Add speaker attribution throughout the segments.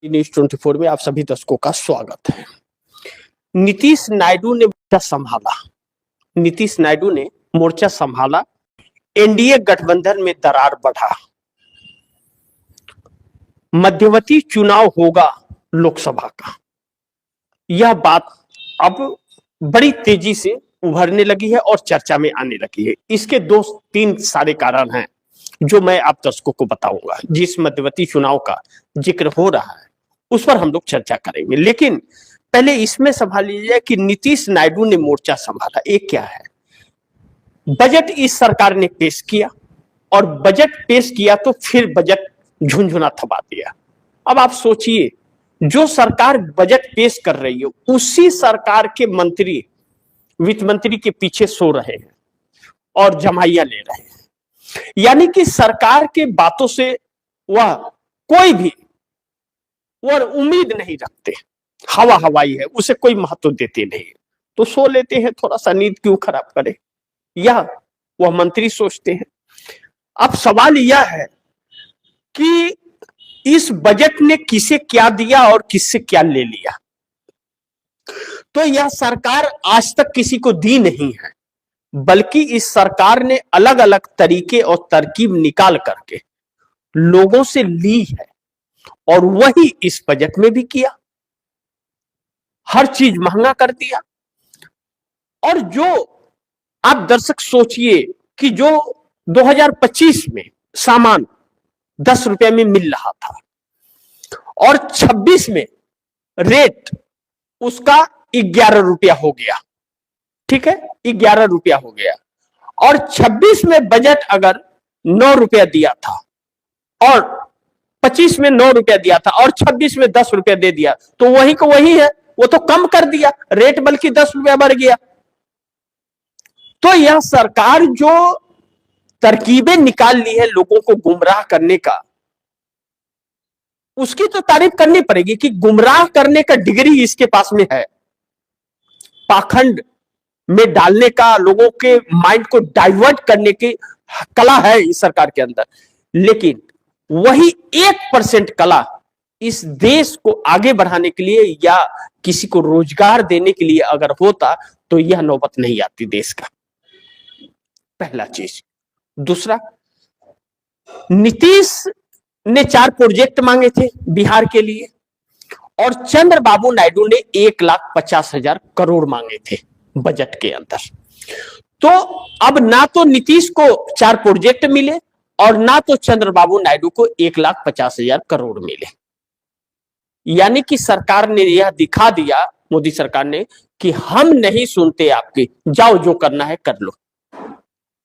Speaker 1: News 24 में आप सभी दर्शकों का स्वागत है। नीतीश नायडू ने मोर्चा संभाला। नीतीश नायडू ने मोर्चा संभाला। एनडीए गठबंधन में दरार बढ़ा। मध्यवर्ती चुनाव होगा लोकसभा का। यह बात अब बड़ी तेजी से उभरने लगी है और चर्चा में आने लगी है। इसके दो तीन सारे कारण हैं जो मैं आप दर्शकों को बताऊंगा। जिस मध्यवर्ती चुनाव का जिक्र हो रहा है उस पर हम लोग चर्चा करेंगे, लेकिन पहले इसमें संभाल लीजिए कि नीतीश नायडू ने मोर्चा संभाला। एक क्या है, बजट इस सरकार ने पेश किया और बजट पेश किया तो फिर बजट झुनझुना थमा दिया। अब आप सोचिए, जो सरकार बजट पेश कर रही है उसी सरकार के मंत्री वित्त मंत्री के पीछे सो रहे हैं और जमाइया ले रहे हैं। यानी कि सरकार के बातों से वह कोई भी और उम्मीद नहीं रखते। हवा हवाई है, उसे कोई महत्व देते नहीं, तो सो लेते हैं। थोड़ा सा नींद क्यों खराब करे, यह वह मंत्री सोचते हैं। अब सवाल यह है कि इस बजट ने किसे क्या दिया और किससे क्या ले लिया। तो यह सरकार आज तक किसी को दी नहीं है, बल्कि इस सरकार ने अलग अलग तरीके और तरकीब निकाल करके लोगों से ली है और वही इस बजट में भी किया। हर चीज महंगा कर दिया। और जो आप दर्शक सोचिए कि जो 2025 में सामान 10 रुपए में मिल रहा था और 26 में रेट उसका 11 रुपया हो गया। ठीक है, 11 रुपया हो गया। और 26 में बजट अगर 9 रुपया दिया था और 25 में 9 रुपया दिया था और 26 में 10 रुपया दे दिया, तो वही को वही है, वो तो कम कर दिया रेट, बल्कि 10 रुपया बढ़ गया। तो यह सरकार जो तरकीबें निकाल ली है लोगों को गुमराह करने का, उसकी तो तारीफ करनी पड़ेगी कि गुमराह करने का डिग्री इसके पास में है। पाखंड में डालने का, लोगों के माइंड को डाइवर्ट करने की कला है इस सरकार के अंदर। लेकिन वही 1% कला इस देश को आगे बढ़ाने के लिए या किसी को रोजगार देने के लिए अगर होता तो यह नौबत नहीं आती देश का। पहला चीज। दूसरा, नीतीश ने 4 प्रोजेक्ट मांगे थे बिहार के लिए और चंद्रबाबू नायडू ने 1,50,000 करोड़ मांगे थे बजट के अंदर। तो अब ना तो नीतीश को 4 प्रोजेक्ट मिले और ना तो चंद्रबाबू नायडू को 1,50,000 करोड़ मिले। यानी कि सरकार ने यह दिखा दिया, मोदी सरकार ने, कि हम नहीं सुनते आपकी, जाओ जो करना है कर लो।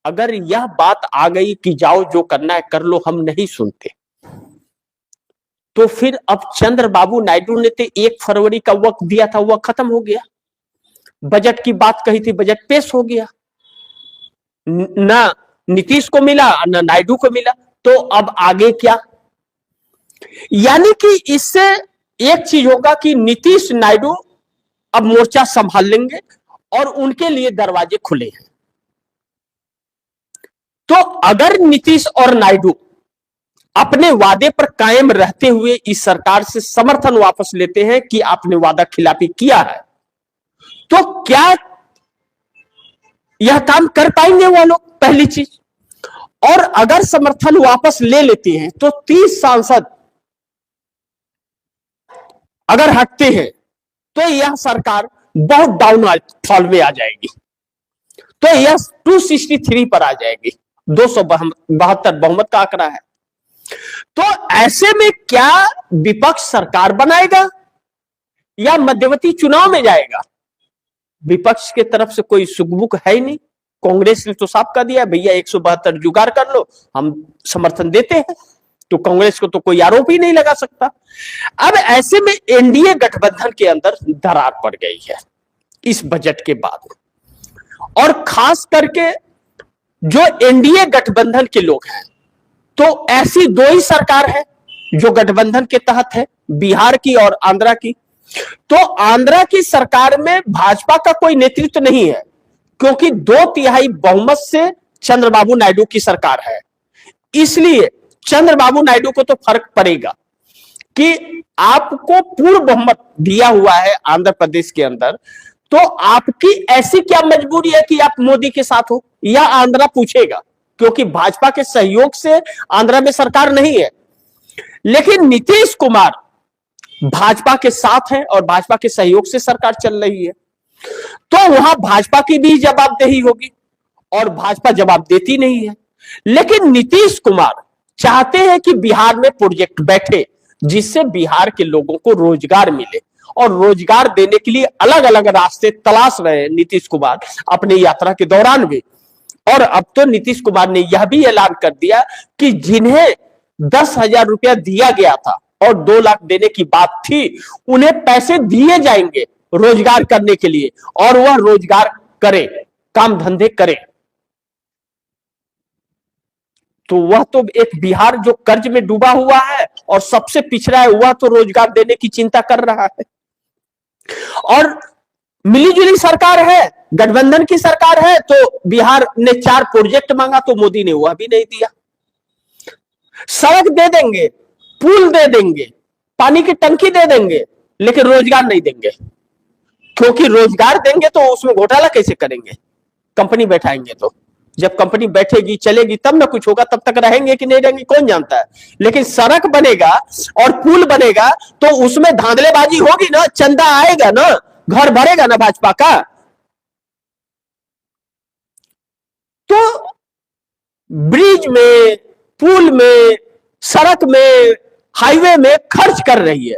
Speaker 1: अगर यह बात आ गई कि जाओ जो करना है कर लो, हम नहीं सुनते, तो फिर अब चंद्रबाबू नायडू ने तो 1 फरवरी का वक्त दिया था, वह खत्म हो गया। बजट की बात कही थी, बजट पेश हो गया, ना नीतीश को मिला ना नायडू को मिला। तो अब आगे क्या? यानी कि इससे एक चीज होगा कि नीतीश नायडू अब मोर्चा संभाल लेंगे और उनके लिए दरवाजे खुले हैं। तो अगर नीतीश और नायडू अपने वादे पर कायम रहते हुए इस सरकार से समर्थन वापस लेते हैं कि आपने वादा खिलाफी किया है, तो क्या यह काम कर पाएंगे वो लोग? पहली चीज। और अगर समर्थन वापस ले लेते हैं तो 30 सांसद अगर हटते हैं तो यह सरकार बहुत डाउन फॉल में आ जाएगी। तो यह 263 पर आ जाएगी। 272 बहुमत का आंकड़ा है। तो ऐसे में क्या विपक्ष सरकार बनाएगा या मध्यवर्ती चुनाव में जाएगा? विपक्ष के तरफ से कोई सुगबुक है ही नहीं। कांग्रेस ने तो साफ कर दिया, भैया 172 जुगाड़ कर लो, हम समर्थन देते हैं। तो कांग्रेस को तो कोई आरोप ही नहीं लगा सकता। अब ऐसे में एनडीए गठबंधन के अंदर दरार पड़ गई है इस बजट के बाद। और खास करके जो एनडीए गठबंधन के लोग हैं, तो ऐसी 2 ही सरकार है जो गठबंधन के तहत है, बिहार की और आंध्रा की। तो आंध्रा की सरकार में भाजपा का कोई नेतृत्व नहीं है, क्योंकि 2/3 बहुमत से चंद्रबाबू नायडू की सरकार है। इसलिए चंद्रबाबू नायडू को तो फर्क पड़ेगा। कि आपको पूर्ण बहुमत दिया हुआ है आंध्र प्रदेश के अंदर, तो आपकी ऐसी क्या मजबूरी है कि आप मोदी के साथ हो, या आंध्रा पूछेगा, क्योंकि भाजपा के सहयोग से आंध्रा में सरकार नहीं है। लेकिन नीतीश कुमार भाजपा के साथ है और भाजपा के सहयोग से सरकार चल रही है, तो वहां भाजपा की भी जवाबदेही होगी, और भाजपा जवाब देती नहीं है। लेकिन नीतीश कुमार चाहते हैं कि बिहार में प्रोजेक्ट बैठे जिससे बिहार के लोगों को रोजगार मिले, और रोजगार देने के लिए अलग अलग रास्ते तलाश रहे हैं नीतीश कुमार अपनी यात्रा के दौरान भी। और अब तो नीतीश कुमार ने यह भी ऐलान कर दिया कि जिन्हें 10,000 रुपया दिया गया था और 2 लाख देने की बात थी, उन्हें पैसे दिए जाएंगे रोजगार करने के लिए, और वह रोजगार करे, काम धंधे करे। तो वह तो एक बिहार जो कर्ज में डूबा हुआ है और सबसे पिछड़ा है, वह तो रोजगार देने की चिंता कर रहा है। और मिलीजुली सरकार है, गठबंधन की सरकार है, तो बिहार ने 4 प्रोजेक्ट मांगा तो मोदी ने वह भी नहीं दिया। सड़क दे देंगे, पुल दे देंगे, पानी की टंकी दे देंगे, लेकिन रोजगार नहीं देंगे, क्योंकि रोजगार देंगे तो उसमें घोटाला कैसे करेंगे, कंपनी बैठाएंगे तो। जब कंपनी बैठेगी चलेगी तब ना कुछ होगा, तब तक रहेंगे कि नहीं रहेंगे कौन जानता है। लेकिन सड़क बनेगा और पुल बनेगा तो उसमें धांधलेबाजी होगी ना, चंदा आएगा ना, घर भरेगा ना भाजपा का। तो ब्रिज में, पुल में, सड़क में, हाईवे में खर्च कर रही है,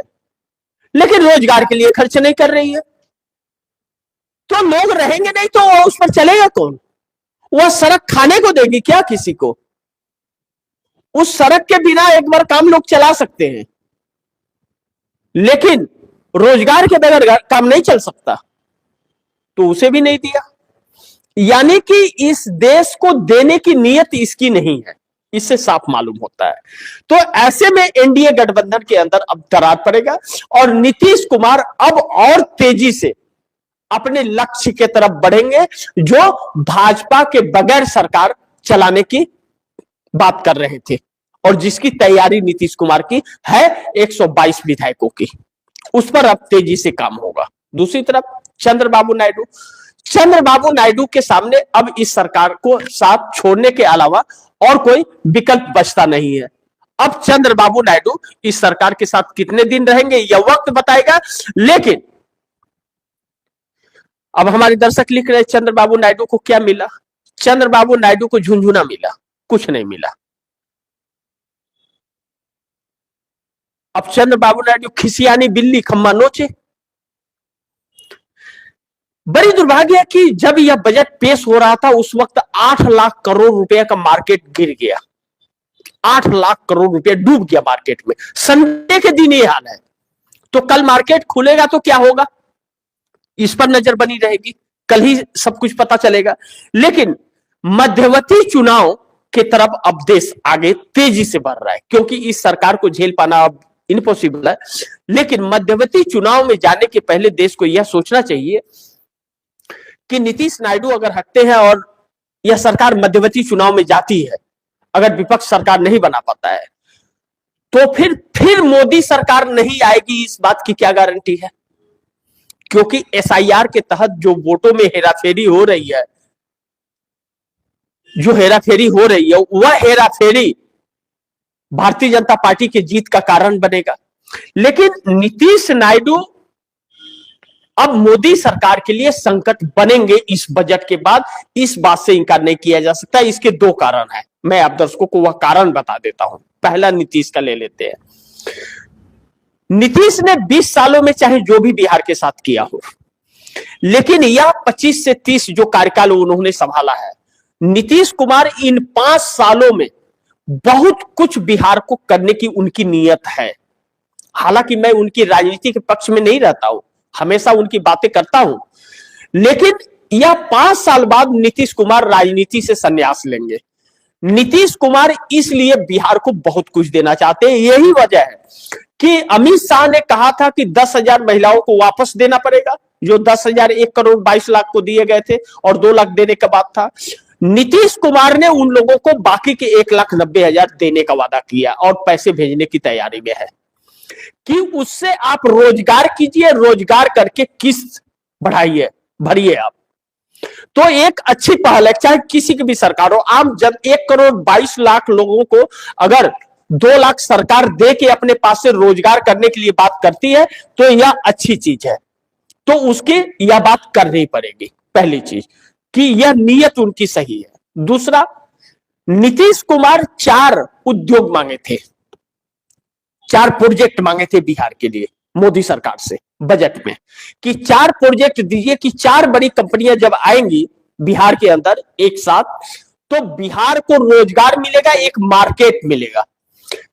Speaker 1: लेकिन रोजगार के लिए खर्च नहीं कर रही है। तो लोग रहेंगे नहीं तो उस पर चलेगा कौन? वह सड़क खाने को देगी क्या किसी को? उस सड़क के बिना एक बार काम लोग चला सकते हैं, लेकिन रोजगार के बगैर काम नहीं चल सकता, तो उसे भी नहीं दिया। यानी कि इस देश को देने की नीयत इसकी नहीं है, इससे साफ मालूम होता है। तो ऐसे में एनडीए गठबंधन के अंदर अब दरार पड़ेगा और नीतीश कुमार अब और तेजी से अपने लक्ष्य के तरफ बढ़ेंगे, जो भाजपा के बगैर सरकार चलाने की बात कर रहे थे, और जिसकी तैयारी नीतीश कुमार की है 122 विधायकों की, उस पर अब तेजी से काम होगा। दूसरी तरफ चंद्रबाबू नायडू के सामने अब इस सरकार को साथ छोड़ने के अलावा और कोई विकल्प बचता नहीं है। अब चंद्रबाबू नायडू इस सरकार के साथ कितने दिन रहेंगे यह वक्त बताएगा। लेकिन अब हमारे दर्शक लिख रहे चंद्रबाबू नायडू को क्या मिला? चंद्रबाबू नायडू को झुनझुना मिला, कुछ नहीं मिला। अब चंद्रबाबू नायडू खिसियानी बिल्ली खम्मा नोचे। बड़ी दुर्भाग्य है कि जब यह बजट पेश हो रहा था उस वक्त 8 लाख करोड़ रुपए का मार्केट गिर गया। 8 लाख करोड़ रुपए डूब गया मार्केट में। संडे के दिन ये हाल है, तो कल मार्केट खुलेगा तो क्या होगा, इस पर नजर बनी रहेगी, कल ही सब कुछ पता चलेगा। लेकिन मध्यवर्ती चुनाव की तरफ अब देश आगे तेजी से बढ़ रहा है, क्योंकि इस सरकार को झेल पाना अब इम्पॉसिबल है। लेकिन मध्यवर्ती चुनाव में जाने के पहले देश को यह सोचना चाहिए कि नीतीश नायडू अगर हटते हैं और यह सरकार मध्यवर्ती चुनाव में जाती है, अगर विपक्ष सरकार नहीं बना पाता है, तो फिर मोदी सरकार नहीं आएगी, इस बात की क्या गारंटी है? क्योंकि एसआईआर के तहत जो वोटों में हेराफेरी हो रही है, वह हेराफेरी भारतीय जनता पार्टी की जीत का कारण बनेगा। लेकिन नीतीश नायडू अब मोदी सरकार के लिए संकट बनेंगे इस बजट के बाद, इस बात से इनकार नहीं किया जा सकता। इसके 2 कारण हैं, मैं आप दर्शकों को वह कारण बता देता हूं। पहला नीतीश का ले लेते हैं। नीतीश ने 20 सालों में चाहे जो भी बिहार के साथ किया हो, लेकिन यह 25 से 30 जो कार्यकाल उन्होंने संभाला है, नीतीश कुमार इन 5 सालों में बहुत कुछ बिहार को करने की उनकी नीयत है। हालांकि मैं उनकी राजनीति के पक्ष में नहीं रहता हूं, हमेशा उनकी बातें करता हूं, लेकिन यह 5 साल बाद नीतीश कुमार राजनीति से संन्यास लेंगे। नीतीश कुमार इसलिए बिहार को बहुत कुछ देना चाहते हैं। यही वजह है कि अमित शाह ने कहा था कि 10,000 महिलाओं को वापस देना पड़ेगा, जो 10,000 1 करोड़ 22 लाख को दिए गए थे और 2 लाख देने का बात था। नीतीश कुमार ने उन लोगों को बाकी के 1,90,000 देने का वादा किया और पैसे भेजने की तैयारी में है। कि उससे आप रोजगार कीजिए, रोजगार करके किस्त बढ़ाइए, भरिए आप। तो एक अच्छी पहल है, चाहे किसी की भी सरकार हो। आप जब 1,22,00,000 लोगों को अगर 2 लाख सरकार दे के अपने पास से रोजगार करने के लिए बात करती है तो यह अच्छी चीज है, तो उसकी यह बात करनी पड़ेगी। पहली चीज कि यह नीयत उनकी सही है। दूसरा, नीतीश कुमार 4 उद्योग मांगे थे, 4 प्रोजेक्ट मांगे थे बिहार के लिए मोदी सरकार से बजट में, कि 4 प्रोजेक्ट दीजिए कि 4 बड़ी कंपनियां जब आएंगी बिहार के अंदर एक साथ, तो बिहार को रोजगार मिलेगा, एक मार्केट मिलेगा।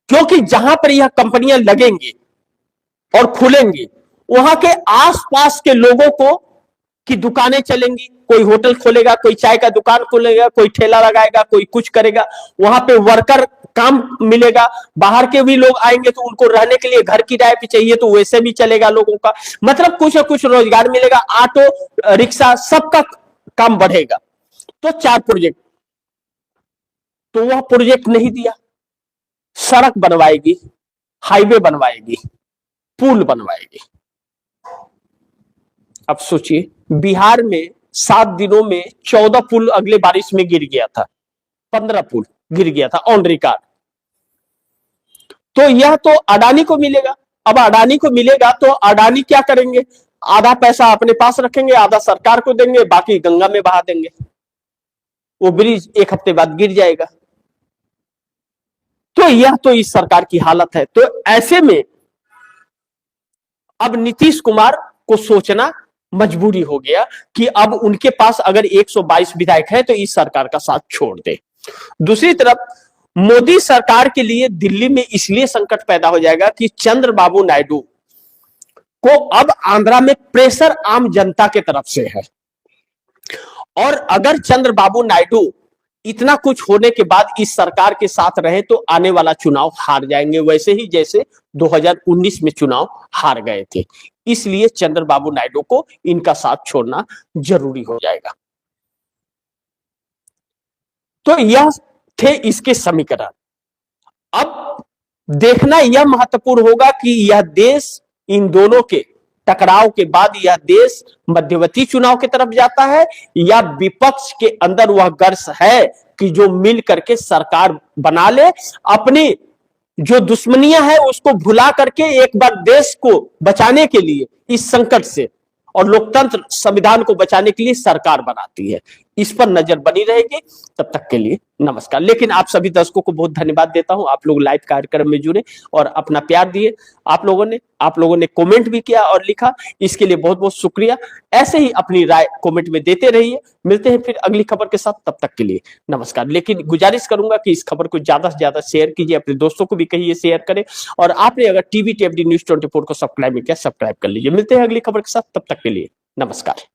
Speaker 1: क्योंकि जहां पर यह कंपनियां लगेंगी और खुलेंगी, वहां के आसपास के लोगों को की दुकानें चलेंगी, कोई होटल खोलेगा, कोई चाय का दुकान खोलेगा, कोई ठेला लगाएगा, कोई कुछ करेगा, वहां पे वर्कर काम मिलेगा। बाहर के भी लोग आएंगे तो उनको रहने के लिए घर किराए पे चाहिए, तो वैसे भी चलेगा लोगों का, मतलब कुछ ना कुछ रोजगार मिलेगा। ऑटो रिक्शा सबका काम बढ़ेगा। तो 4 प्रोजेक्ट, तो वह प्रोजेक्ट नहीं दिया। सड़क बनवाएगी, हाईवे बनवाएगी, पुल बनवाएगी। अब सोचिए, बिहार में 7 दिनों में 14 पुल अगले बारिश में गिर गया था, 15 पुल गिर गया था ऑन रिकॉर्ड। तो यह तो अडानी को मिलेगा। अब अडानी को मिलेगा तो अडानी क्या करेंगे, आधा पैसा अपने पास रखेंगे, आधा सरकार को देंगे, बाकी गंगा में बहा देंगे। वो ब्रिज 1 हफ्ते बाद गिर जाएगा। तो यह तो इस सरकार की हालत है। तो ऐसे में अब नीतीश कुमार को सोचना मजबूरी हो गया कि अब उनके पास अगर 122 विधायक है तो इस सरकार का साथ छोड़ दे। दूसरी तरफ मोदी सरकार के लिए दिल्ली में इसलिए संकट पैदा हो जाएगा कि चंद्रबाबू नायडू को अब आंध्रा में प्रेशर आम जनता के तरफ से है। और अगर चंद्रबाबू नायडू इतना कुछ होने के बाद इस सरकार के साथ रहे तो आने वाला चुनाव हार जाएंगे, वैसे ही जैसे 2019 में चुनाव हार गए थे। इसलिए चंद्रबाबू नायडू को इनका साथ छोड़ना जरूरी हो जाएगा। तो यह थे इसके समीकरण। अब देखना यह महत्वपूर्ण होगा कि यह देश इन दोनों के टकराव के बाद यह देश मध्यवर्ती चुनाव की तरफ जाता है या विपक्ष के अंदर वह गर्स है कि जो मिल करके सरकार बना ले, अपनी जो दुश्मनियां है उसको भुला करके एक बार देश को बचाने के लिए इस संकट से और लोकतंत्र संविधान को बचाने के लिए सरकार बनाती है। इस पर नजर बनी रहेगी। तब तक के लिए नमस्कार। लेकिन आप सभी दर्शकों को बहुत धन्यवाद देता हूं, आप लोग लाइव कार्यक्रम में जुड़े और अपना प्यार दिए। आप लोगों ने कमेंट भी किया और लिखा, इसके लिए बहुत बहुत शुक्रिया। ऐसे ही अपनी राय कमेंट में देते रहिए। मिलते हैं फिर अगली खबर के साथ, तब तक के लिए नमस्कार। लेकिन गुजारिश करूंगा कि इस खबर को ज्यादा से ज्यादा शेयर कीजिए, अपने दोस्तों को भी कहिए शेयर करें। और आपने अगर टीवी टीएफडी न्यूज़ 24 को सब्सक्राइब नहीं किया, सब्सक्राइब कर लीजिए। मिलते हैं अगली खबर के साथ, तब तक के लिए नमस्कार।